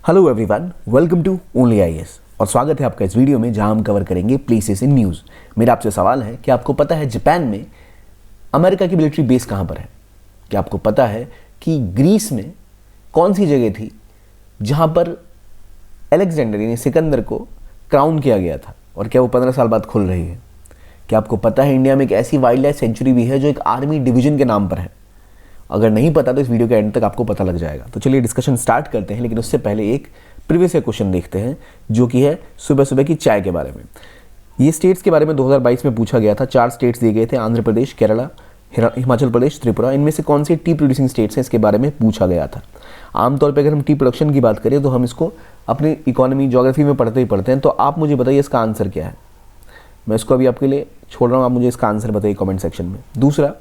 Hello everyone, welcome to only IAS और स्वागत है आपका इस वीडियो में जहां हम कवर करेंगे प्लेसेस इन न्यूज़। मेरा आपसे सवाल है कि आपको पता है जापान में अमेरिका की मिलिट्री बेस कहां पर है? क्या आपको पता है कि ग्रीस में कौन सी जगह थी जहां पर अलेक्जेंडर यानी सिकंदर को क्राउन किया गया था और क्या वो 15 साल बाद खुल रही है? क्या आपको पता है इंडिया में एक ऐसी वाइल्ड लाइफ सेंचुरी भी है जो एक आर्मी डिवीजन के नाम पर है? अगर नहीं पता तो इस वीडियो के एंड तक आपको पता लग जाएगा। तो चलिए डिस्कशन स्टार्ट करते हैं, लेकिन उससे पहले एक प्रीवियस क्वेश्चन देखते हैं जो कि है सुबह सुबह की चाय के बारे में। ये स्टेट्स के बारे में 2022 में पूछा गया था। 4 स्टेट्स दिए गए थे, आंध्र प्रदेश, केरला, हिमाचल प्रदेश, त्रिपुरा। इनमें से कौन से टी प्रोड्यूसिंग स्टेट्स हैं इसके बारे में पूछा गया था। आमतौर पर अगर हम टी प्रोडक्शन की बात करें तो हम इसको अपनी इकोनॉमी ज्योग्राफी में पढ़ते ही पढ़ते हैं। तो आप मुझे बताइए इसका आंसर क्या है। मैं इसको अभी आपके लिए छोड़ रहा हूँ, आप मुझे इसका आंसर बताइए कमेंट सेक्शन में। दूसरा,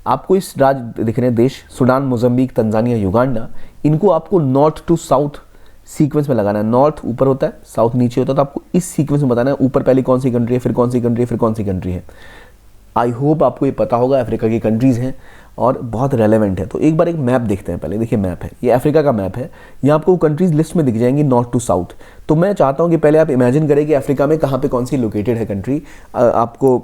आपको इस राज्य दिख रहे हैं देश सूडान, मोजम्बिक, तंजानिया, युगांडा। इनको आपको नॉर्थ टू साउथ सीक्वेंस में लगाना है। नॉर्थ ऊपर होता है, साउथ नीचे होता है, तो आपको इस सीक्वेंस में बताना है ऊपर पहले कौन सी कंट्री है, फिर कौन सी कंट्री है, फिर कौन सी कंट्री है। आई होप आपको ये पता होगा। अफ्रीका की कंट्रीज़ हैं और बहुत रेलेवेंट है। तो एक बार एक मैप देखते हैं पहले। देखिए मैप है, ये अफ्रीका का मैप है। यहाँ आपको कंट्रीज लिस्ट में दिख जाएंगी नॉर्थ टू साउथ। तो मैं चाहता हूँ कि पहले आप इमेजिन करें कि अफ्रीका में कहाँ पे कौन सी लोकेटेड है कंट्री। आपको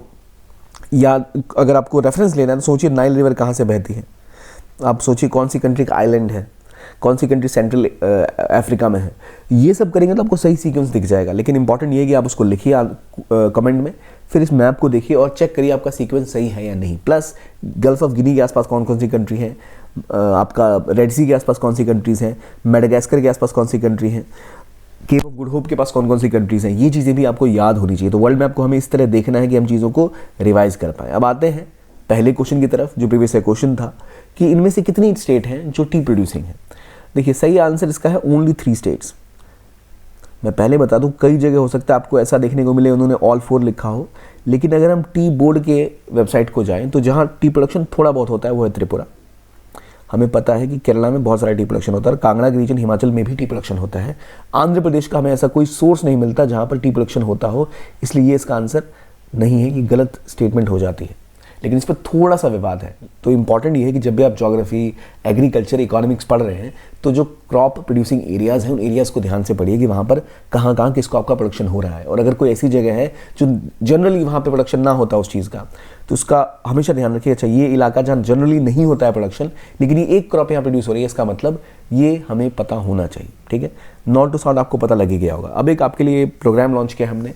या अगर आपको रेफरेंस लेना है तो सोचिए नाइल रिवर कहाँ से बहती है। आप सोचिए कौन सी कंट्री का आइलैंड है, कौन सी कंट्री सेंट्रल अफ्रीका में है। ये सब करेंगे तो आपको सही सीक्वेंस दिख जाएगा। लेकिन इंपॉर्टेंट ये है कि आप उसको लिखिए कमेंट में, फिर इस मैप को देखिए और चेक करिए आपका सीक्वेंस सही है या नहीं। प्लस गल्फ ऑफ गिनी के आसपास कौन कौन सी कंट्री है, आपका रेड सी के आसपास कौन सी कंट्रीज़ हैं, मेडागास्कर के आसपास कौन सी कंट्री हैं, केप ऑफ गुड होप के पास कौन कौन सी कंट्रीज़ हैं। ये चीज़ें भी आपको याद होनी चाहिए। तो वर्ल्ड मैप को हमें इस तरह देखना है कि हम चीज़ों को रिवाइज कर पाएँ। अब आते हैं पहले क्वेश्चन की तरफ, जो प्रीवियस क्वेश्चन था कि इनमें से कितनी स्टेट हैं जो टी प्रोड्यूसिंग है। देखिए सही आंसर इसका है ओनली 3 स्टेट्स। मैं पहले बता दूं, कई जगह हो सकता है आपको ऐसा देखने को मिले उन्होंने ऑल 4 लिखा हो, लेकिन अगर हम टी बोर्ड के वेबसाइट को जाएं तो जहां टी प्रोडक्शन थोड़ा बहुत होता है वो है त्रिपुरा। हमें पता है कि केरला में बहुत सारा टी प्रोडक्शन होता है, कांगड़ा के रीजन हिमाचल में भी टी प्रोडक्शन होता है। आंध्र प्रदेश का हमें ऐसा कोई सोर्स नहीं मिलता जहां पर टी प्रोडक्शन होता हो, इसलिए ये इसका आंसर नहीं है, कि गलत स्टेटमेंट हो जाती है। लेकिन इस पर थोड़ा सा विवाद है। तो इंपॉर्टेंट ये है कि जब भी आप ज्योग्राफी, एग्रीकल्चर, इकोनॉमिक्स पढ़ रहे हैं तो जो क्रॉप प्रोड्यूसिंग एरियाज़ हैं उन एरियाज़ को ध्यान से पढ़िए कि वहाँ पर कहाँ कहाँ किसको आपका प्रोडक्शन हो रहा है। और अगर कोई ऐसी जगह है जो जनरली वहाँ पर प्रोडक्शन ना होता उस चीज़ का, तो उसका हमेशा ध्यान रखिए। अच्छा, ये इलाका जहाँ जनरली नहीं होता है प्रोडक्शन, लेकिन ये एक क्रॉप यहाँ प्रोड्यूस हो रही है, इसका मतलब ये हमें पता होना चाहिए। ठीक है, नॉर्थ टू साउथ आपको पता लग ही गया होगा। अब एक आपके लिए प्रोग्राम लॉन्च किया हमने,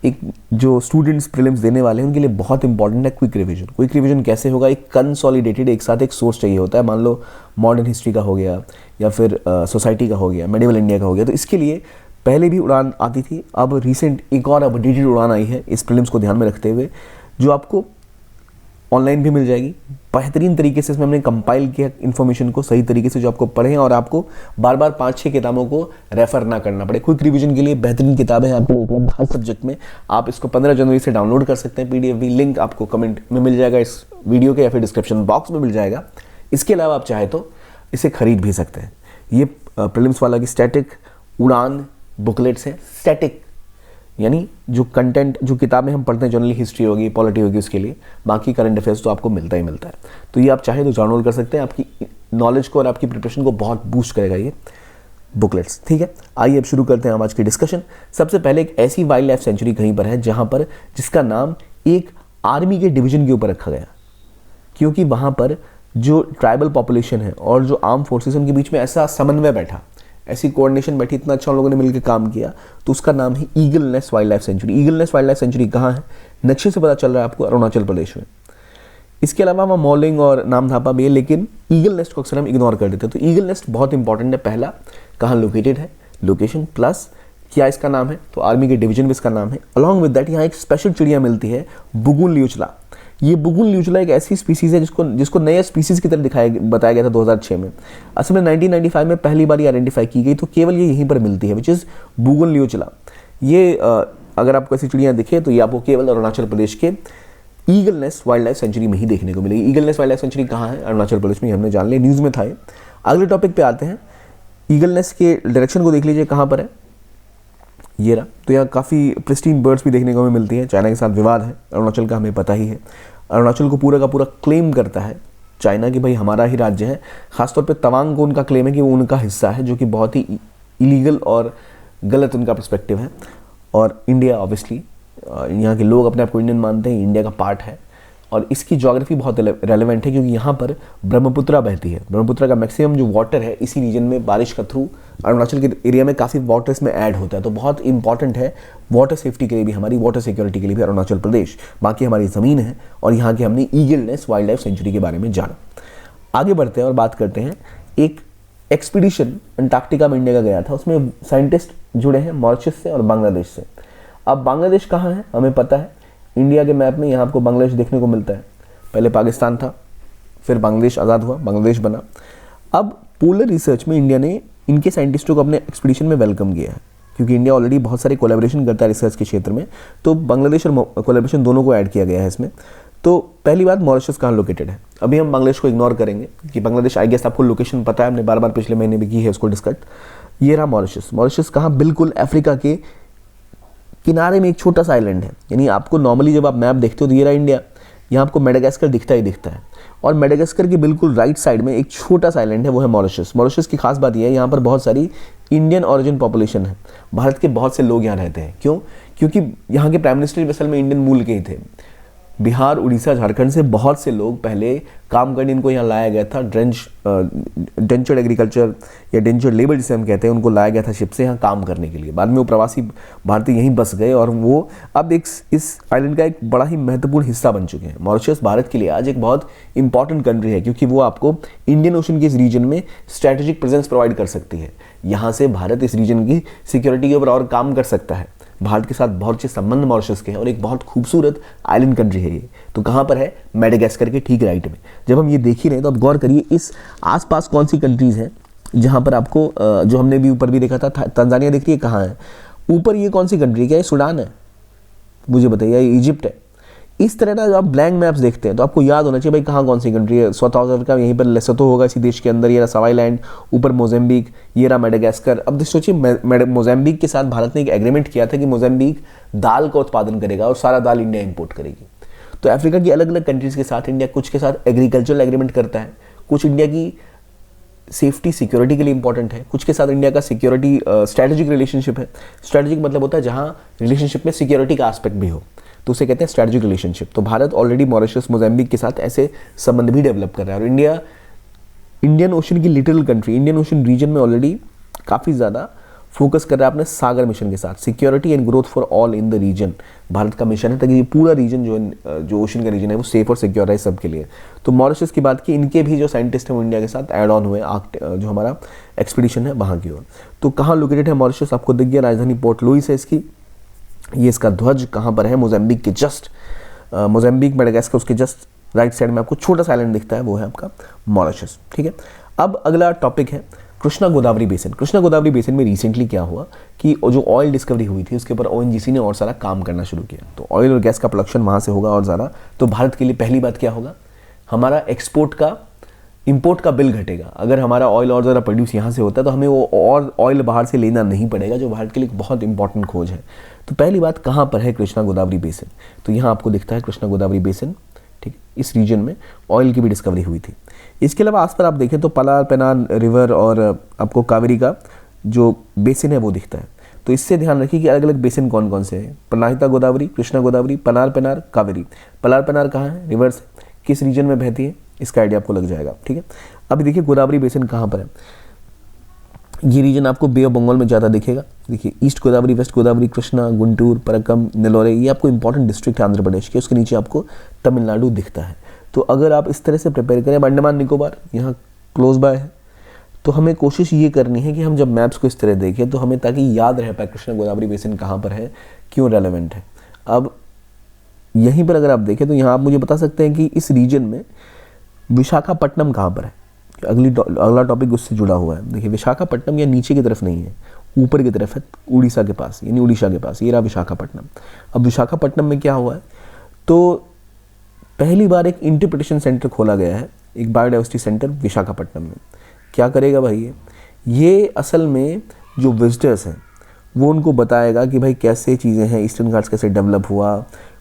एक जो स्टूडेंट्स प्रीलिम्स देने वाले हैं उनके लिए बहुत इंपॉर्टेंट है क्विक रिवीजन। क्विक रिवीजन कैसे होगा? एक कंसोलिडेटेड एक साथ एक सोर्स चाहिए होता है। मान लो मॉडर्न हिस्ट्री का हो गया या फिर सोसाइटी का हो गया, मेडिवल इंडिया का हो गया। तो इसके लिए पहले भी उड़ान आती थी, अब रिसेंट एक और अपडेटेड उड़ान आई है इस प्रीलिम्स को ध्यान में रखते हुए, जो आपको ऑनलाइन भी मिल जाएगी। बेहतरीन तरीके से इसमें हमने कंपाइल किया इन्फॉर्मेशन को सही तरीके से, जो आपको पढ़ें और आपको बार बार 5-6 किताबों को रेफर ना करना पड़े। क्विक रिवीजन के लिए बेहतरीन किताबें हैं आपको उपलब्ध हर सब्जेक्ट में। आप इसको 15 जनवरी से डाउनलोड कर सकते हैं। PDF भी लिंक आपको कमेंट में मिल जाएगा, इस वीडियो के, या फिर डिस्क्रिप्शन बॉक्स में मिल जाएगा। इसके अलावा आप चाहे तो इसे खरीद भी सकते हैं। ये प्रीलिम्स वाला की स्टैटिक उड़ान बुकलेट्स हैं। स्टैटिक यानी जो कंटेंट, जो किताबें हम पढ़ते हैं जनरली हिस्ट्री होगी, पॉलिटी होगी, उसके लिए बाकी करंट अफेयर्स तो आपको मिलता ही मिलता है। तो ये आप चाहे तो डाउनलोड कर सकते हैं। आपकी नॉलेज को और आपकी प्रिपरेशन को बहुत बूस्ट करेगा ये बुकलेट्स। ठीक है, आइए अब शुरू करते हैं हम आज की डिस्कशन। सबसे पहले एक ऐसी वाइल्ड लाइफ सेंचुरी कहीं पर है जहाँ पर जिसका नाम एक आर्मी के डिवीजन के ऊपर रखा गया, क्योंकि वहाँ पर जो ट्राइबल पॉपुलेशन है और जो आर्म फोर्सेस उनके बीच में ऐसा समन्वय बैठा, ऐसी कोऑर्डिनेशन बैठी, इतना अच्छा उन लोगों ने मिलकर काम किया, तो उसका नाम है eagle nest wild life sanctuary. Eagle nest wild life sanctuary कहाँ है? नक्शे से पता चल रहा है आपको, अरुणाचल प्रदेश में। इसके अलावा वहाँ मॉलिंग और नामधापा भी है, लेकिन ईगल नेस्ट को अक्सर हम इग्नोर कर देते हैं। तो ईगल नेस्ट बहुत इंपॉर्टेंट है। पहला, कहाँ लोकेटेड है, लोकेशन, प्लस क्या इसका नाम है, तो आर्मी के डिवीजन में इसका नाम है। अलॉन्ग विद दैट यहाँ एक स्पेशल चिड़िया मिलती है, बुगुन ल्यूचला। ये बुगुन ल्यूचला एक ऐसी स्पीसीज है जिसको नए स्पीसीज की तरह बताया गया था 2006 में। असल में 1995 में पहली बार आइडेंटिफाई की गई, तो केवल ये यहीं पर मिलती है, विच इज़ बुगुन ल्यूचला। ये अगर आपको ऐसी चिड़ियाँ दिखे तो ये आपको केवल अरुणाचल प्रदेश के eagle nest wild life sanctuary में ही देखने को मिलेगी। Eagle nest wild life sanctuary कहाँ है? अरुणाचल प्रदेश में। हमने जान लिया, न्यूज़ में था ये। अगले टॉपिक पे आते हैं। ईगल नेस्ट के डायरेक्शन को देख लीजिए कहाँ पर है, ये रहा। तो यहाँ काफ़ी प्रिस्टीन बर्ड्स भी देखने को हमें मिलती हैं। चाइना के साथ विवाद है अरुणाचल का, हमें पता ही है। अरुणाचल को पूरा का पूरा क्लेम करता है चाइना कि भाई हमारा ही राज्य है। खासतौर पे तवांग को उनका क्लेम है कि वो उनका हिस्सा है, जो कि बहुत ही इलीगल और गलत उनका पर्सपेक्टिव है। और इंडिया ऑब्वियसली यहाँ के लोग अपने आप को इंडियन मानते हैं, इंडिया का पार्ट है। और इसकी ज्योग्राफी बहुत रेलेवेंट है क्योंकि यहाँ पर ब्रह्मपुत्रा बहती है। ब्रह्मपुत्रा का मैक्सिमम जो वाटर है इसी रीजन में बारिश का थ्रू अरुणाचल के एरिया में काफ़ी वाटर इसमें ऐड होता है। तो बहुत इंपॉर्टेंट है वाटर सेफ्टी के लिए भी, हमारी वाटर सिक्योरिटी के लिए भी अरुणाचल प्रदेश। बाकी हमारी ज़मीन है और यहाँ की हमने eagle nest wild life sanctuary के बारे में जाना। आगे बढ़ते हैं और बात करते हैं, एक एक्सपीडिशन अंटार्कटिका में इंडिया का गया था, उसमें साइंटिस्ट जुड़े हैं मॉरिशस से और बांग्लादेश से। अब बांग्लादेश कहाँ है हमें पता है, इंडिया के मैप में यहाँ आपको बांग्लादेश देखने को मिलता है। पहले पाकिस्तान था, फिर बांग्लादेश आज़ाद हुआ, बांग्लादेश बना। अब पोलर रिसर्च में इंडिया ने इनके साइंटिस्टों को अपने एक्सपीडिशन में वेलकम किया है क्योंकि इंडिया ऑलरेडी बहुत सारे कोलैबोरेशन करता है रिसर्च के क्षेत्र में, तो बांग्लादेश और कोलैबोरेशन दोनों को ऐड किया गया है इसमें। तो पहली बात, मॉरिशस कहाँ लोकेटेड है। अभी हम बांग्लादेश को इग्नोर करेंगे कि बांग्लादेश आई गेस आपको लोकेशन पता है, हमने बार बार पिछले महीने भी की है उसको डिस्कस। ये रहा मॉरिशस। मॉरिशस कहाँ, बिल्कुल अफ्रीका के किनारे में एक छोटा सा आइलैंड है। यानी आपको नॉर्मली जब आप मैप देखते हो तो ये रहा इंडिया, यहाँ आपको मेडागास्कर दिखता ही दिखता है, और मेडागास्कर के बिल्कुल राइट साइड में एक छोटा सा आइलैंड है, वो है मॉरिशस। मॉरिशस की खास बात यह है यहाँ पर बहुत सारी इंडियन ओरिजिन पॉपुलेशन है। भारत के बहुत से लोग यहाँ रहते हैं। क्यों? क्योंकि यहाँ के प्राइम मिनिस्टर असल में इंडियन मूल के ही थे। बिहार, उड़ीसा, झारखंड से बहुत से लोग पहले काम करने इनको यहाँ लाया गया था। डेंचर्ड एग्रीकल्चर या डेंचर्ड लेबर जिसे हम कहते हैं, उनको लाया गया था शिप से यहाँ काम करने के लिए। बाद में वो प्रवासी भारतीय यहीं बस गए और वो अब इस आइलैंड का एक बड़ा ही महत्वपूर्ण हिस्सा बन चुके हैं। मॉरिशस भारत के लिए आज एक बहुत इंपॉर्टेंट कंट्री है क्योंकि वो आपको इंडियन ओशन के इस रीजन में स्ट्रैटेजिक प्रेजेंस प्रोवाइड कर सकती है। यहाँ से भारत इस रीजन की सिक्योरिटी के ऊपर और काम कर सकता है। भारत के साथ बहुत अच्छे संबंध मॉरिशस के हैं और एक बहुत खूबसूरत आइलैंड कंट्री है ये। तो कहाँ पर है? मेडागास्कर के ठीक राइट में। जब हम ये देख ही रहे हैं तो अब गौर करिए इस आसपास कौन सी कंट्रीज हैं जहाँ पर आपको जो हमने भी ऊपर भी देखा था, तंजानिया दिख रही है, कहाँ है ऊपर? ये कौन सी कंट्री? क्या ये सूडान है? मुझे बताइए, ये इजिप्ट है? इस तरह ना जब आप ब्लैंक मैप्स देखते हैं तो आपको याद होना चाहिए भाई कहाँ कौन सी कंट्री है। साउथ अफ्रीका यहीं पर लेसोथो होगा इसी देश के अंदर, ये रहा सवाईलैंड, ऊपर मोज़ेम्बिक, ये रहा मेडागास्कर। अब सोचिए मोज़ेम्बिक के साथ भारत ने एक एग्रीमेंट किया था कि मोज़ेम्बिक दाल का उत्पादन करेगा और सारा दाल इंडिया इंपोर्ट करेगी। तो अफ्रीका की अलग अलग कंट्रीज़ के साथ इंडिया कुछ के साथ एग्रीकल्चरल एग्रीमेंट करता है, कुछ इंडिया की सेफ्टी सिक्योरिटी के लिए इंपॉर्टेंट है, कुछ के साथ इंडिया का सिक्योरिटी स्ट्रैटेजिक रिलेशनशिप है। स्ट्रैटेजिक मतलब होता है जहाँ रिलेशनशिप में सिक्योरिटी का एस्पेक्ट भी हो, तो उसे कहते हैं स्ट्रैटेजिक रिलेशनशिप। तो भारत ऑलरेडी मॉरिशस, मोज़ेम्बिक के साथ ऐसे संबंध भी डेवलप कर रहा है। और इंडिया इंडियन ओशन की little country, Indian ocean region में ऑलरेडी काफ़ी ज़्यादा फोकस कर रहा है अपने सागर मिशन के साथ। Security and growth for all in the region Bharat का मिशन है ताकि ये पूरा रीजन जो ओशन का रीजन है वो सेफ और सिक्योर रहे सबके लिए। तो मॉरिशस की बात की, इनके भी जो साइंटिस्ट हैं वो इंडिया के साथ ऐड ऑन हुए जो हमारा एक्सपीडिशन है वहाँ की ओर। तो कहाँ लोकेटेड है मॉरिशस? आपको दिख गया, राजधानी पोर्ट लुइस है इसकी। ये इसका ध्वज कहाँ पर है? मोज़ेम्बिक के जस्ट मोज़ेम्बिक मेडागास्कर उसके जस्ट राइट साइड में आपको छोटा सा आइलैंड दिखता है, वो है आपका मॉरिशस। ठीक है, अब अगला टॉपिक है कृष्णा गोदावरी बेसिन। कृष्णा गोदावरी बेसिन में रिसेंटली क्या हुआ कि जो ऑयल डिस्कवरी हुई थी उसके ऊपर ONGC ने और सारा काम करना शुरू किया। तो ऑयल और गैस का प्रोडक्शन वहाँ से होगा और ज़्यादा। तो भारत के लिए पहली बात क्या होगा, हमारा एक्सपोर्ट का इंपोर्ट का बिल घटेगा। अगर हमारा ऑयल और ज़्यादा प्रोड्यूस यहाँ से होता है तो हमें वो और ऑयल बाहर से लेना नहीं पड़ेगा, जो भारत के लिए बहुत इंपॉर्टेंट खोज है। तो पहली बात, कहाँ पर है कृष्णा गोदावरी बेसिन? तो यहाँ आपको दिखता है कृष्णा गोदावरी बेसिन। ठीक, इस रीजन में ऑयल की भी डिस्कवरी हुई थी। इसके अलावा आस पर आप देखें तो पलार पेनार रिवर और आपको कावेरी का जो बेसिन है वो दिखता है। तो इससे ध्यान रखिए कि अलग अलग बेसिन कौन कौन से हैं। प्रणहिता गोदावरी, कृष्णा गोदावरी, पलार पेनार, कावेरी। पलार पेनार कहाँ है? रिवर्स, किस रीजन में बहती है इसका आइडिया आपको लग जाएगा। ठीक है, अभी देखिए गोदावरी बेसिन कहाँ पर है। ये रीजन आपको बे ऑफ बंगाल में ज़्यादा दिखेगा। देखिए ईस्ट गोदावरी, वेस्ट गोदावरी, कृष्णा, गुंटूर, परक्कम, नेलोरे, ये आपको इंपॉर्टेंट डिस्ट्रिक्ट है आंध्र प्रदेश के। उसके नीचे आपको तमिलनाडु दिखता है। तो अगर आप इस तरह से प्रिपेयर करें, अंडमान निकोबार यहाँ क्लोज बाय है, तो हमें कोशिश ये करनी है कि हम जब मैप्स को इस तरह देखें तो हमें ताकि याद रह पाए कृष्णा गोदावरी बेसिन कहाँ पर है, क्यों रेलेवेंट है। अब यहीं पर अगर आप देखें तो यहाँ आप मुझे बता सकते हैं कि इस रीजन में विशाखापट्टनम कहाँ पर है। अगला टॉपिक उससे जुड़ा हुआ है। देखिए विशाखापट्टनम या नीचे की तरफ नहीं है, ऊपर की तरफ है, उड़ीसा के पास, यानी उड़ीसा के पास। ये रहा विशाखापट्टनम। अब विशाखापट्टनम में क्या हुआ है, तो पहली बार एक इंटरप्रिटेशन सेंटर खोला गया है, एक बायोडाइवर्सिटी सेंटर विशाखापट्टनम में। क्या करेगा भाई ये असल में जो विजिटर्स हैं वो उनको बताएगा कि भाई कैसे चीज़ें हैं, ईस्टर्न घाट्स कैसे डेवलप हुआ,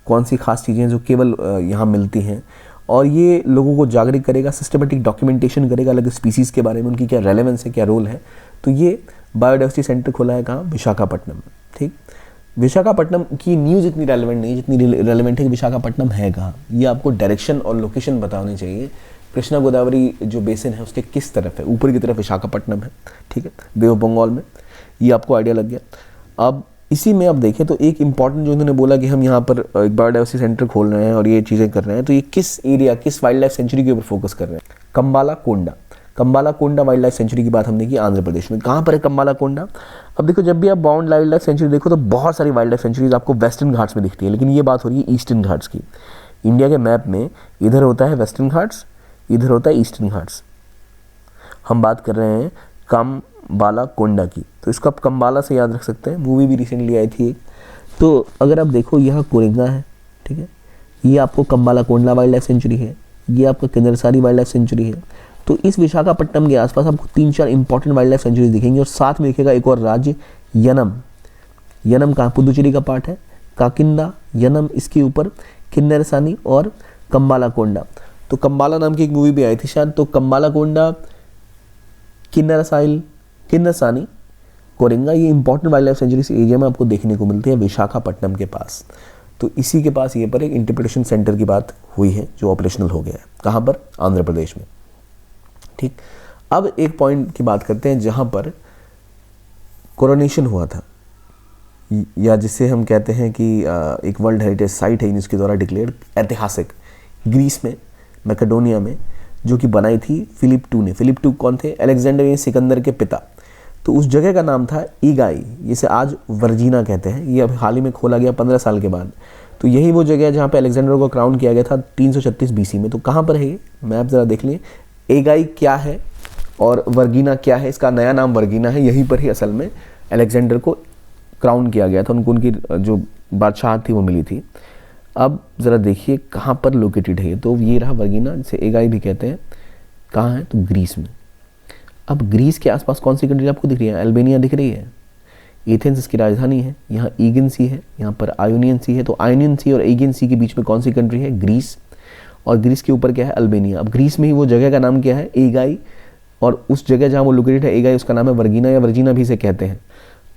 कौन सी खास चीज़ें जो केवल यहाँ मिलती हैं, और ये लोगों को जागरूक करेगा, सिस्टमेटिक डॉक्यूमेंटेशन करेगा अलग स्पीसीज़ के बारे में, उनकी क्या रेलेवेंस है, क्या रोल है। तो ये बायोडाइवर्सिटी सेंटर खोला है कहाँ, विशाखापट्टनम में। ठीक, विशाखापट्टनम की न्यूज़ इतनी रेलेवेंट नहीं, जितनी रेलेवेंट है कि विशाखापट्टनम है कहाँ। ये आपको डायरेक्शन और लोकेशन बतानी चाहिए। कृष्णा गोदावरी जो बेसिन है उसके किस तरफ है, ऊपर की तरफ विशाखापट्टनम है। ठीक है, बे ऑफ बंगाल में, ये आपको आइडिया लग गया। अब इसी में आप देखें तो एक इंपॉर्टेंट जो इन्होंने बोला कि हम यहाँ पर एक बायोडाइवर्सिटी सेंटर खोल रहे हैं और ये चीज़ें कर रहे हैं, तो ये किस एरिया, किस वाइल्ड लाइफ सेंचुरी के ऊपर फोकस कर रहे हैं। कंबाला कोंडा, कंबाला कोंडा वाइल्ड लाइफ सेंचुरी की बात हमने की आंध्र प्रदेश में। कहाँ पर है कंबाला कोंडा? अब देखो, जब भी आप बाउंड वाइल्ड लाइफ सेंचुरी देखो तो बहुत सारी वाइल्ड लाइफ सेंचुरीज आपको वेस्टर्न घाट्स में दिखती है, लेकिन ये बात हो रही है ईस्टर्न घाट्स की। इंडिया के मैप में इधर होता है वेस्टर्न घाट्स, इधर होता है ईस्टर्न घाट्स। हम बात कर रहे हैं कंबाला कोंडा की, तो इसको आप कंबाला से याद रख सकते हैं, मूवी भी रिसेंटली आई थी एक। तो अगर आप देखो यहाँ कोरेंगा है, ठीक है, ये आपको कंबाला कोंडा वाइल्ड लाइफ सेंचुरी है, ये आपका किन्नरसारी वाइल्ड लाइफ सेंचुरी है। तो इस विशाखापट्टनम के आसपास आपको 3-4 इंपॉर्टेंट वाइल्ड लाइफ सेंचुरीज दिखेंगी, और साथ में दिखेगा एक और राज्य यनम। यनम कहाँ, पुदुचेरी का पार्ट है, काकिंदा, यनम, इसके ऊपर किन्नरसानी और कंबाला कोंडा। तो कंबाला नाम की एक मूवी भी आई थी शायद, तो कंबाला कोंडा, किन्नरसानी, कोरेंगा, ये इंपॉर्टेंट वाइल्ड लाइफ सेंचुरी इस एरिया में आपको देखने को मिलती है विशाखापट्टनम के पास। तो इसी के पास ये पर एक इंटरप्रिटेशन सेंटर की बात हुई है जो ऑपरेशनल हो गया है। कहाँ पर? आंध्र प्रदेश में। ठीक, अब एक पॉइंट की बात करते हैं जहाँ पर कोरोनेशन हुआ था, या जिसे हम कहते हैं कि एक वर्ल्ड हेरिटेज साइट है यूनेस्को द्वारा डिक्लेयर्ड, ऐतिहासिक, ग्रीस में, मैकेडोनिया में, जो कि बनाई थी फिलिप II ने। फिलिप II कौन थे? अलेक्जेंडर सिकंदर के पिता। तो उस जगह का नाम था ईगाई, जिसे आज वर्जीना कहते हैं। ये अभी हाल ही में खोला गया 15 साल के बाद। तो यही वो जगह है जहाँ पे अलेक्जेंडर को क्राउन किया गया था 336 BC में। तो कहाँ पर है ये, मैप ज़रा देख लें। ईगाई क्या है और वर्गीना क्या है, इसका नया नाम वर्गीना है। यहीं पर ही असल में अलेक्जेंडर को क्राउन किया गया था, उनको उनकी जो बादशाह थी वो मिली थी। अब ज़रा देखिए कहाँ पर लोकेटेड है ये। तो ये रहा वर्गीना, जिसे ईगाई भी कहते हैं। कहाँ है? तो ग्रीस में। अब ग्रीस के आसपास कौन सी कंट्री आपको दिख रही है? अल्बानिया दिख रही है, एथेंस इसकी राजधानी है, यहाँ ईगन सी है, यहाँ पर आयोनियन सी है। तो आयोनियन सी और ईगन सी के बीच में कौन सी कंट्री है? ग्रीस। और ग्रीस के ऊपर क्या है? अल्बानिया। अब ग्रीस में ही वो जगह का नाम क्या है? ईगाई। और उस जगह जहाँ वो लोकेटेड है ईगाई, उसका नाम है वर्गीना या वर्जीना भी इसे कहते हैं।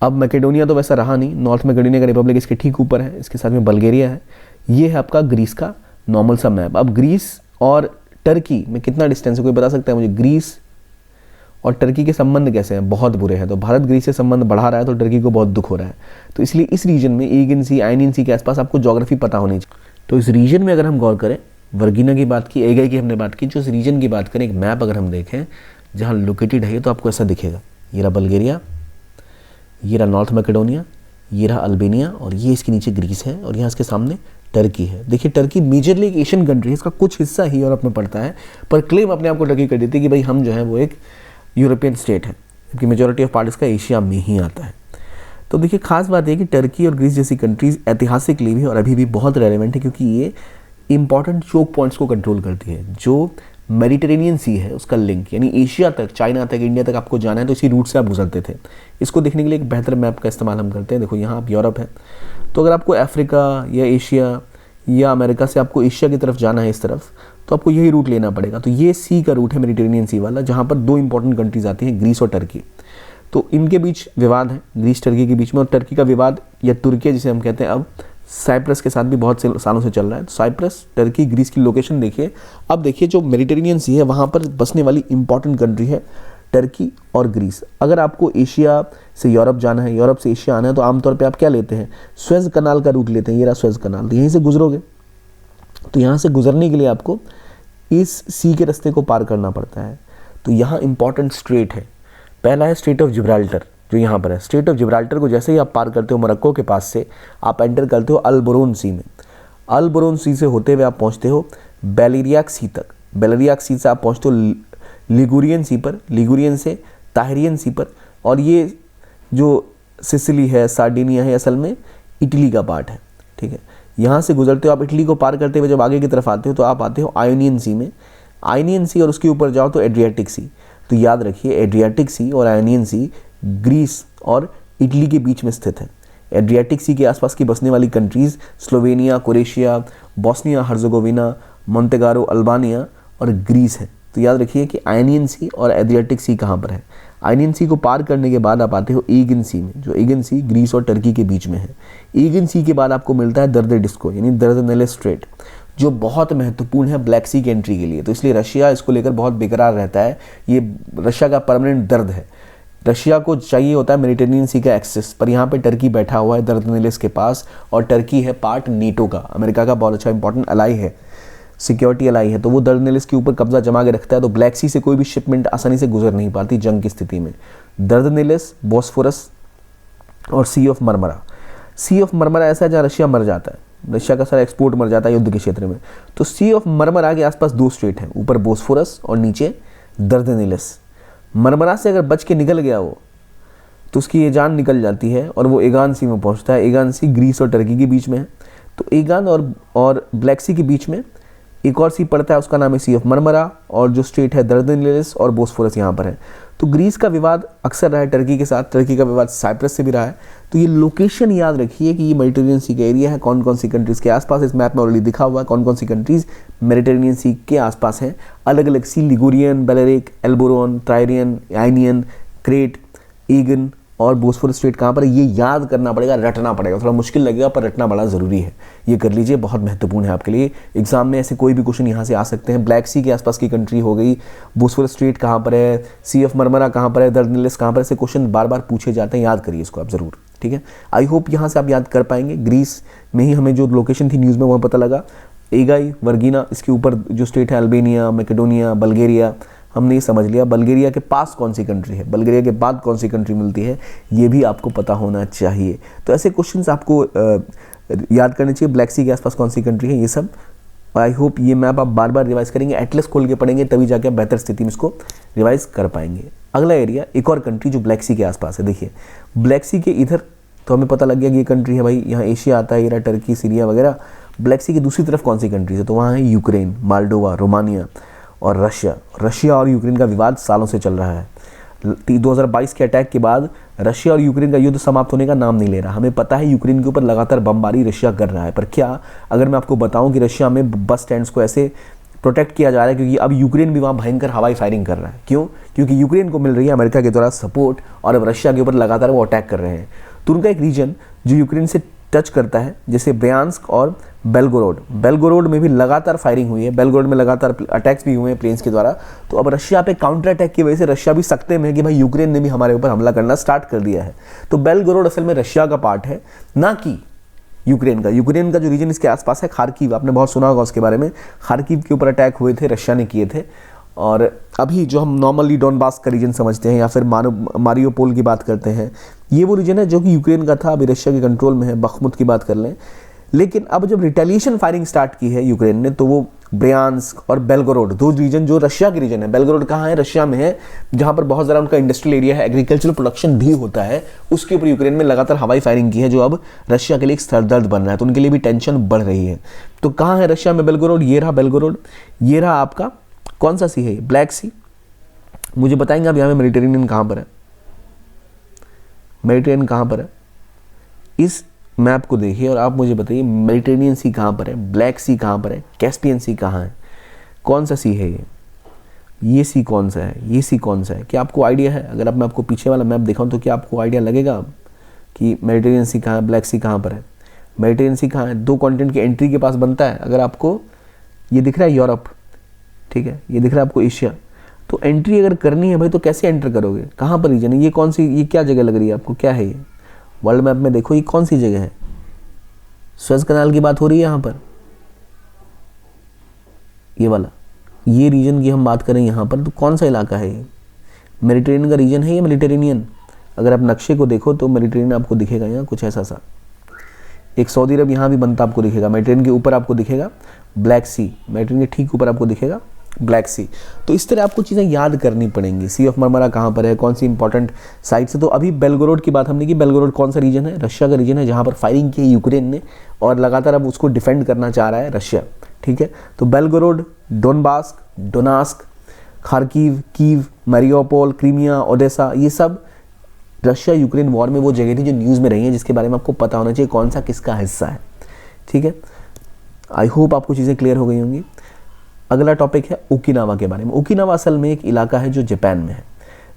अब मैकेडोनिया तो वैसा रहा नहीं, नॉर्थ मैकेडोनिया का रिपब्लिक इसके ठीक ऊपर है, इसके साथ में बल्गेरिया है। ये है आपका ग्रीस का नॉर्मल सा मैप। अब ग्रीस और टर्की में कितना डिस्टेंस है, कोई बता सकता है मुझे? ग्रीस और टर्की के संबंध कैसे हैं? बहुत बुरे हैं। तो भारत ग्रीस से संबंध बढ़ा रहा है, तो टर्की को बहुत दुख हो रहा है। तो इसलिए इस रीजन में ईगन सी, आयोनियन सी के आसपास आपको ज्योग्राफी पता होनी चाहिए। तो इस रीजन में अगर हम गौर करें, वर्गीना की बात की, ईगाई की हमने बात की, जो इस रीजन की बात करें, एक मैप अगर हम देखें जहाँ लोकेटेड है, तो आपको ऐसा दिखेगा। ये रहा बल्गेरिया, ये रहा नॉर्थ मैकेडोनिया, ये रहा अल्बानिया, और ये इसके नीचे ग्रीस है, और यहाँ इसके सामने टर्की है। देखिए टर्की मेजरली एक एशियन कंट्री है, इसका कुछ हिस्सा ही यूरोप में पड़ता है, पर क्लेम अपने आप को टर्की कर देती है कि भाई हम जो है वो एक यूरोपियन स्टेट है, क्योंकि मेजॉरिटी ऑफ पार्ट इसका एशिया में ही आता है। तो देखिए खास बात है कि टर्की और ग्रीस जैसी कंट्रीज ऐतिहासिकली भी और अभी भी बहुत रेलेवेंट है, क्योंकि ये इंपॉर्टेंट चोक पॉइंट्स को कंट्रोल करती है। जो मेडिटेरेनियन सी है उसका लिंक, यानी एशिया तक, चाइना तक, इंडिया तक आपको जाना है तो इसी रूट से आप गुजरते थे। इसको देखने के लिए एक बेहतर मैप का इस्तेमाल हम करते हैं। देखो यहाँ आप यूरोप है, तो अगर आपको अफ्रीका या एशिया या अमेरिका से आपको एशिया की तरफ जाना है इस तरफ, तो आपको यही रूट लेना पड़ेगा। तो ये सी का रूट है, मेडिटेरेनियन सी वाला, जहाँ पर दो इंपॉर्टेंट कंट्रीज आती हैं, ग्रीस और टर्की। तो इनके बीच विवाद है, ग्रीस टर्की के बीच में। और टर्की का विवाद या तुर्की जिसे हम कहते हैं, अब साइप्रस के साथ भी बहुत से सालों से चल रहा है। साइप्रस, टर्की, ग्रीस की लोकेशन देखिए। अब देखिए जो मेडिटेरेनियन सी है वहाँ पर बसने वाली इंपॉर्टेंट कंट्री है टर्की और ग्रीस। अगर आपको एशिया से यूरोप जाना है, यूरोप से एशिया आना है, तो आमतौर पे आप क्या लेते हैं? स्वेज कनाल का रूट लेते हैं। ये रहा स्वेज कनाल, तो यहीं से गुजरोगे। तो यहाँ से गुजरने के लिए आपको इस सी के रास्ते को पार करना पड़ता है। तो यहाँ इंपॉर्टेंट स्ट्रेट है। पहला है स्ट्रेट ऑफ जिब्राल्टर, जो यहाँ पर है। स्ट्रेट ऑफ जिब्राल्टर को जैसे ही आप पार करते हो मोरक्को के पास से, आप एंटर करते हो अल्बोरोन सी में। अल्बोरोन सी से होते हुए आप पहुँचते हो बेलेरियाक सी तक। बेलेरियाक सी से आप पहुँचते हो लिगुरियन सी पर, लिगुरियन से ताहिरियन सी पर। और ये जो सिसिली है, सार्डिनिया है, असल में इटली का पार्ट है। ठीक है, यहाँ से गुजरते हो आप, इटली को पार करते हुए जब आगे की तरफ आते हो तो आप आते हो आयोनियन सी में। आयोनियन सी और उसके ऊपर जाओ तो एड्रियाटिक सी। तो याद रखिए एड्रियाटिक सी और आयोनियन सी ग्रीस और इटली के बीच में स्थित है। एड्रियाटिक सी के आसपास की बसने वाली countries Slovenia, Croatia, Bosnia Herzegovina, Montenegro, Albania और ग्रीस है। तो याद रखिए कि आयोनियन सी और एड्रियाटिक सी कहाँ पर है? आइनियन सी को पार करने के बाद आप आते हो एगिन सी में, जो एगिन सी ग्रीस और टर्की के बीच में है। एगिन सी के बाद आपको मिलता है दर्द डिस्को यानी दर्दनेलेस स्ट्रेट, जो बहुत महत्वपूर्ण है ब्लैक सी की एंट्री के लिए। तो इसलिए रशिया इसको लेकर बहुत बेकरार रहता है, ये रशिया का परमानेंट दर्द है। रशिया को चाहिए होता है मेडिटेरेनियन सी का एक्सेस, पर यहाँ पे टर्की बैठा हुआ है दर्दनेलेस के पास, और टर्की है पार्ट नीटो का, अमेरिका का बहुत अच्छा इंपॉर्टेंट अलाई है, सिक्योरिटी अलाई है। तो वो दर्दनेलेस के ऊपर कब्जा जमा के रखता है, तो ब्लैक सी से कोई भी शिपमेंट आसानी से गुजर नहीं पाती जंग की स्थिति में। दर्दनेलेस, बॉस्फोरस और sea of Marmara. Sea of Marmara ऐसा है जहाँ रशिया मर जाता है, रशिया का सारा एक्सपोर्ट मर जाता है युद्ध के क्षेत्र में। तो सी ऑफ मरमरा के आसपास 2 स्टेट हैं, ऊपर बोस्फोरस और नीचे दर्दनेलेस। मरमरा से अगर बच के निकल गया वो, तो उसकी ये जान निकल जाती है और वो एगान सी में पहुंचता है। एगान सी ग्रीस और टर्की के बीच में है। तो एगान और ब्लैक सी के बीच में एक और सी पड़ता है, उसका नाम है सी ऑफ मरमरा, और जो स्टेट है दर्दनेलेस और बोस्फोरस यहाँ पर है। तो ग्रीस का विवाद अक्सर रहा है टर्की के साथ, टर्की का विवाद साइप्रस से भी रहा है। तो ये लोकेशन याद रखिए कि ये मेडिटेरेनियन सी का एरिया है, कौन कौन सी कंट्रीज़ के आसपास, इस मैप में ऑलरेडी दिखा हुआ है कौन कौन सी कंट्रीज़ मेडिटेरेनियन सी के आसपास हैं। अलग अलग सी, लिगुरियन, बेलेरिक, एल्बोरोन, ट्रायरियन, आइनियन, क्रेट, एगन और बोस्फोरस स्टेट कहाँ पर है, ये याद करना पड़ेगा, रटना पड़ेगा। थोड़ा मुश्किल लगेगा पर रटना बड़ा ज़रूरी है, ये कर लीजिए, बहुत महत्वपूर्ण है आपके लिए। एग्जाम में ऐसे कोई भी क्वेश्चन यहाँ से आ सकते हैं। ब्लैक सी के आसपास की कंट्री हो गई, बोस्फोरस स्टेट कहाँ पर है, सी ऑफ मरमरा कहाँ पर है, दर्दनेलेस कहाँ पर, ऐसे क्वेश्चन बार बार पूछे जाते हैं, याद करिए इसको आप ज़रूर, ठीक है। आई होप यहाँ से आप याद कर पाएंगे। ग्रीस में ही हमें जो लोकेशन थी न्यूज़ में वहाँ पता लगा, एगाई, वर्गीना, इसके ऊपर जो स्टेट है अल्बेनिया, मैकेडोनिया, बल्गेरिया, हमने ये समझ लिया। बल्गेरिया के पास कौन सी कंट्री है, बल्गेरिया के बाद कौन सी कंट्री मिलती है, ये भी आपको पता होना चाहिए। तो ऐसे क्वेश्चंस आपको याद करने चाहिए। ब्लैक सी के आसपास कौन सी कंट्री है, ये सब। आई होप ये मैप आप बार बार रिवाइज करेंगे, एटलस खोल के पढ़ेंगे, तभी जाके आप बेहतर स्थिति में इसको रिवाइज कर पाएंगे। अगला एरिया, एक और कंट्री जो ब्लैक सी के आसपास है। देखिए ब्लैक सी के इधर तो हमें पता लग गया कि ये कंट्री है भाई, यहाँ एशिया आता है, ये टर्की, सीरिया वगैरह। ब्लैक सी की दूसरी तरफ कौन सी कंट्रीज है, तो वहाँ है यूक्रेन, माल्डोवा, रोमानिया और रशिया और यूक्रेन का विवाद सालों से चल रहा है। 2022 के अटैक के बाद रशिया और यूक्रेन का युद्ध समाप्त होने का नाम नहीं ले रहा। हमें पता है यूक्रेन के ऊपर लगातार बमबारी रशिया कर रहा है, पर क्या अगर मैं आपको बताऊं कि रशिया में बस स्टैंड्स को ऐसे प्रोटेक्ट किया जा रहा है क्योंकि अब यूक्रेन भी वहाँ भयंकर हवाई फायरिंग कर रहा है। क्यों? क्योंकि यूक्रेन को मिल रही है अमेरिका के द्वारा सपोर्ट, और अब रशिया के ऊपर लगातार वो अटैक कर रहे हैं। तो उनका एक रीजन जो यूक्रेन से टच करता है, जैसे ब्रियांस्क और बेलगोरोड में भी लगातार फायरिंग हुई है, बेलगोरोड में लगातार अटैक्स भी हुए हैं प्लेन्स के द्वारा। तो अब रशिया पे काउंटर अटैक की वजह से रशिया भी सकते में है कि भाई यूक्रेन ने भी हमारे ऊपर हमला करना स्टार्ट कर दिया है। तो बेलगोरोड असल में रशिया का पार्ट है, ना कि यूक्रेन का जो रीजन इसके आसपास है खार्किव, आपने बहुत सुना होगा उसके बारे में। खार्किव के ऊपर अटैक हुए थे, रशिया ने किए थे। और अभी जो हम नॉर्मली डोनबास का रीजन समझते हैं या फिर मारियोपोल की बात करते हैं, ये वो रीजन है जो कि यूक्रेन का था, अभी रशिया के कंट्रोल में है। बख्मुत की बात कर लें, लेकिन अब जब रिटेलिएशन फायरिंग स्टार्ट की है यूक्रेन ने, तो वो ब्रियांस्क और बेलगोरोड, दो रीजन जो रशिया के रीजन है। बेलगोरोड कहाँ है? रशिया में है, जहाँ पर बहुत ज़्यादा उनका इंडस्ट्रियल एरिया है, एग्रीकल्चरल प्रोडक्शन भी होता है। उसके ऊपर यूक्रेन में लगातार हवाई फायरिंग की है, जो अब रशिया के लिए एक सरदर्द बन रहा है। तो उनके लिए भी टेंशन बढ़ रही है। तो कहाँ है रशिया में बेलगोरोड? ये रहा बेलगोरोड, ये रहा आपका कौन सा सी है? ब्लैक सी। मुझे बताएंगे आप यहाँ में मेडिटेरेनियन कहाँ पर है? मेडिटेरेनियन कहाँ पर है? इस मैप को देखिए और आप मुझे बताइए मेडिटेरेनियन सी कहाँ पर है, ब्लैक सी कहाँ पर है, कैस्पियन सी कहाँ है, कौन सा सी है ये सी कौन सा है, ये सी कौन सा है? क्या आपको आइडिया है? अगर अब मैं आपको पीछे वाला मैप दिखाऊं तो क्या आपको आइडिया लगेगा कि मेडिटेरेनियन सी कहाँ है, ब्लैक सी कहाँ पर है? मेडिटेरेनियन सी कहाँ है? दो कॉन्टिनेंट की एंट्री के पास बनता है। अगर आपको ये दिख रहा है यूरोप, ठीक है, ये दिख रहा है आपको एशिया, तो एंट्री अगर करनी है भाई तो कैसे एंटर करोगे? कहाँ पर रीजन है? ये कौन सी, ये क्या जगह लग रही है आपको? क्या है ये? वर्ल्ड मैप में देखो ये कौन सी जगह है? सुएज कनाल की बात हो रही है यहाँ पर, ये वाला, ये रीजन की हम बात करें यहाँ पर, तो कौन सा इलाका है ये? मेडिटेरेनियन का रीजन है ये मेडिटेरेनियन। अगर आप नक्शे को देखो तो मेडिटेरेनियन आपको दिखेगा यहाँ कुछ ऐसा सा, एक सऊदी अरब यहाँ भी बनता आपको दिखेगा। मेडिटेरेनियन के ऊपर आपको दिखेगा ब्लैक सी, मेडिटेरेनियन के ठीक ऊपर आपको दिखेगा ब्लैक सी। तो इस तरह आपको चीज़ें याद करनी पड़ेंगी। सी ऑफ मरमरा कहाँ पर है, कौन सी इंपॉर्टेंट साइट से। तो अभी बेलगोरोड की बात हमने की, बेलगोरोड कौन सा रीजन है? रशिया का रीजन है, जहाँ पर फायरिंग की है यूक्रेन ने और लगातार अब उसको डिफेंड करना चाह रहा है रशिया, ठीक है। तो Belgorod, Donbas, Donetsk, Kharkiv, Kyiv, Mariupol, Crimea, Odesa, ये सब रशिया यूक्रेन वॉर में वो जगह थी जो न्यूज़ में रही है, जिसके बारे में आपको पता होना चाहिए कौन सा किसका हिस्सा है, ठीक है। आई होप आपको चीज़ें क्लियर हो गई होंगी। अगला टॉपिक है ओकिनावा के बारे में। ओकिनावा असल में एक इलाका है जो जापान में है।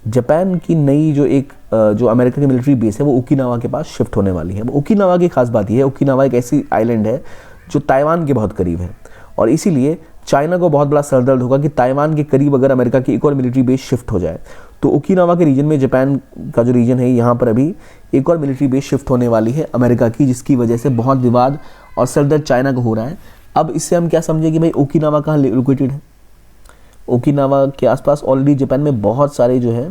जापान की नई जो अमेरिका की मिलिट्री बेस है वो ओकिनावा के पास शिफ्ट होने वाली है। ओकिनावा की खास बात यह है, ओकिनावा एक ऐसी आइलैंड है जो ताइवान के बहुत करीब है, और इसीलिए चाइना को बहुत बड़ा सरदर्द होगा कि ताइवान के करीब अगर अमेरिका की एक और मिलिट्री बेस शिफ्ट हो जाए। तो ओकिनावा के रीजन में, जापान का जो रीजन है, यहाँ पर अभी एक और मिलिट्री बेस शिफ्ट होने वाली है अमेरिका की, जिसकी वजह से बहुत विवाद और सरदर्द चाइना को हो रहा है। अब इससे हम क्या समझे कि भाई ओकिनावा कहाँ लोकेटेड है। ओकिनावा के आसपास ऑलरेडी जापान में बहुत सारे जो है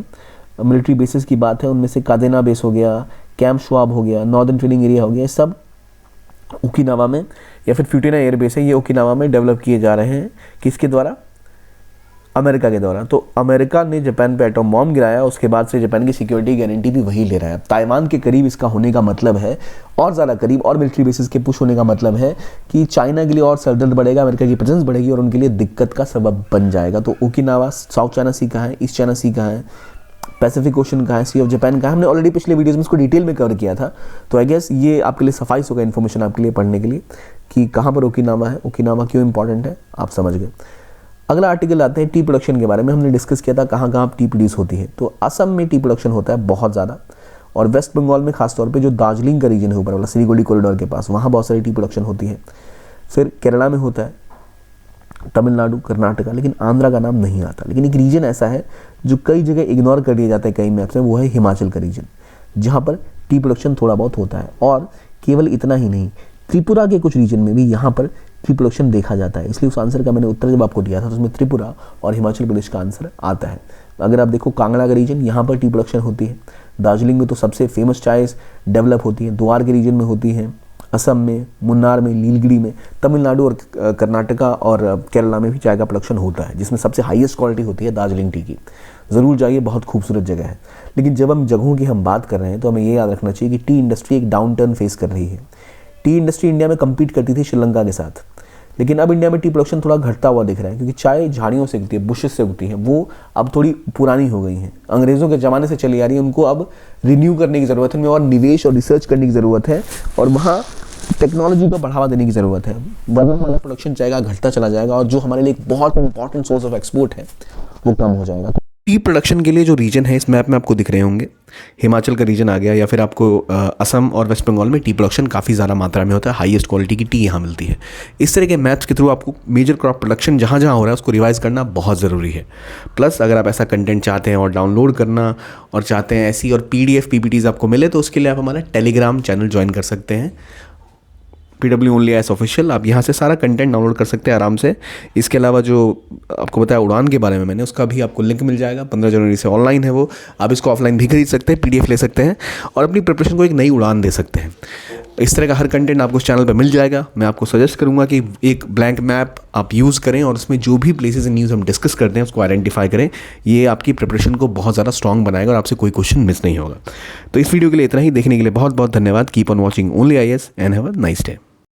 मिलिट्री बेसिस की बात है, उनमें से कादेना बेस हो गया, कैंप श्वाब हो गया, नॉर्दर्न ट्रेनिंग एरिया हो गया, ये सब ओकिनावा में, या फिर फ्यूटेना एयर बेस है, ये ओकिनावा में डेवलप किए जा रहे हैं। किसके द्वारा? अमेरिका के द्वारा। तो अमेरिका ने जापान पे एटॉम बॉम्ब गिराया, उसके बाद से जापान की सिक्योरिटी गारंटी भी वही ले रहा है। ताइवान के करीब इसका होने का मतलब है, और ज़्यादा करीब और मिलिट्री बेसिस के पुश होने का मतलब है कि चाइना के लिए और सरदर्द बढ़ेगा, अमेरिका की प्रेजेंस बढ़ेगी और उनके लिए दिक्कत का सबब बन जाएगा। तो ओकिनावा साउथ चाइना सी कहाँ है, ईस्ट चाइना सी कहाँ है, पैसिफिक ओशन कहाँ है, सी ऑफ जापान कहाँ है, हमने ऑलरेडी पिछले वीडियोज़ में इसको डिटेल में कवर किया था। तो आई गेस ये आपके लिए सफाइस होगा इन्फॉर्मेशन आपके लिए पढ़ने के लिए कि कहाँ पर ओकिनावा है, ओकिनावा क्यों इंपॉर्टेंट है, आप समझ गए। अगला आर्टिकल आते हैं टी प्रोडक्शन के बारे में। हमने डिस्कस किया था कहाँ कहाँ टी प्रोड्यूस होती है। तो असम में टी प्रोडक्शन होता है बहुत ज़्यादा, और वेस्ट बंगाल में खासतौर पे जो दार्जिलिंग का रीजन है ऊपर वाला सिलीगुड़ी कॉरिडोर के पास, वहाँ बहुत सारी टी प्रोडक्शन होती है। फिर केरला में होता है, तमिलनाडु, कर्नाटका, लेकिन आंध्रा का नाम नहीं आता। लेकिन एक रीजन ऐसा है जो कई जगह इग्नोर कर दिया जाता है कई मैप्स में, वो है हिमाचल का रीजन, जहाँ पर टी प्रोडक्शन थोड़ा बहुत होता है। और केवल इतना ही नहीं, त्रिपुरा के कुछ रीजन में भी यहाँ पर टी प्रोडक्शन देखा जाता है। इसलिए उस आंसर का मैंने उत्तर जब आपको दिया था तो उसमें त्रिपुरा और हिमाचल प्रदेश का आंसर आता है। अगर आप देखो कांगड़ा का रीजन, यहाँ पर टी प्रोडक्शन होती है। दार्जिलिंग में तो सबसे फेमस चाय डेवलप होती है, द्वार के रीजन में होती है, असम में, मुन्नार में, नीलगिरी में, तमिलनाडु और कर्नाटका और केरला में भी चाय का प्रोडक्शन होता है, जिसमें सबसे हाईएस्ट क्वालिटी होती है दार्जिलिंग टी की। ज़रूर जाइए, बहुत खूबसूरत जगह है। लेकिन जब हम जगहों की हम बात कर रहे हैं तो हमें ये याद रखना चाहिए कि टी इंडस्ट्री एक डाउन टर्न फेस कर रही है। टी इंडस्ट्री इंडिया में कम्पीट करती थी श्रीलंका के साथ, लेकिन अब इंडिया में टी प्रोडक्शन थोड़ा घटता हुआ दिख रहा है, क्योंकि चाय झाड़ियों से उगती है, बुशेस से उगती है, वो अब थोड़ी पुरानी हो गई हैं, अंग्रेज़ों के ज़माने से चली आ रही है। उनको अब रिन्यू करने की ज़रूरत है, उनमें और निवेश और रिसर्च करने की ज़रूरत है, और वहाँ टेक्नोलॉजी को बढ़ावा देने की ज़रूरत है। वरना हमारा प्रोडक्शन चाय घटता चला जाएगा, और जो हमारे लिए एक बहुत इंपॉर्टेंट सोर्स ऑफ एक्सपोर्ट है वो कम हो जाएगा। टी प्रोडक्शन के लिए जो रीजन है इस मैप में आपको दिख रहे होंगे, हिमाचल का रीजन आ गया, या फिर आपको असम और वेस्ट बंगाल में टी प्रोडक्शन काफ़ी ज़्यादा मात्रा में होता है, हाईएस्ट क्वालिटी की टी यहाँ मिलती है। इस तरह के मैप्स के थ्रू आपको मेजर क्रॉप प्रोडक्शन जहाँ जहाँ हो रहा है उसको रिवाइज करना बहुत ज़रूरी है। प्लस अगर आप ऐसा कंटेंट चाहते हैं और डाउनलोड करना और चाहते हैं ऐसी और PDF PPTs आपको मिले, तो उसके लिए आप हमारा टेलीग्राम चैनल ज्वाइन कर सकते हैं, PW ओनली आईएएस ऑफिशियल। आप यहाँ से सारा कंटेंट डाउनलोड कर सकते हैं आराम से। इसके अलावा जो आपको बताया उड़ान के बारे में मैंने, उसका भी आपको लिंक मिल जाएगा। 15 जनवरी से ऑनलाइन है वो, आप इसको ऑफलाइन भी खरीद सकते हैं, PDF ले सकते हैं और अपनी प्रिपरेशन को एक नई उड़ान दे सकते हैं। इस तरह का हर कंटेंट आपको इस चैनल पर मिल जाएगा। मैं आपको सजेस्ट करूँगा कि एक ब्लैंक मैप आप यूज़ करें और उसमें जो भी प्लेसेस इन न्यूज़ हम डिस्कस करते हैं उसको आइडेंटिफाई करें। ये आपकी प्रिपरेशन को बहुत ज़्यादा स्ट्रॉन्ग बनाएगा और आपसे कोई क्वेश्चन मिस नहीं होगा। तो इस वीडियो के लिए इतना ही। देखने के लिए बहुत बहुत धन्यवाद। Keep on watching only IAS and have a nice day.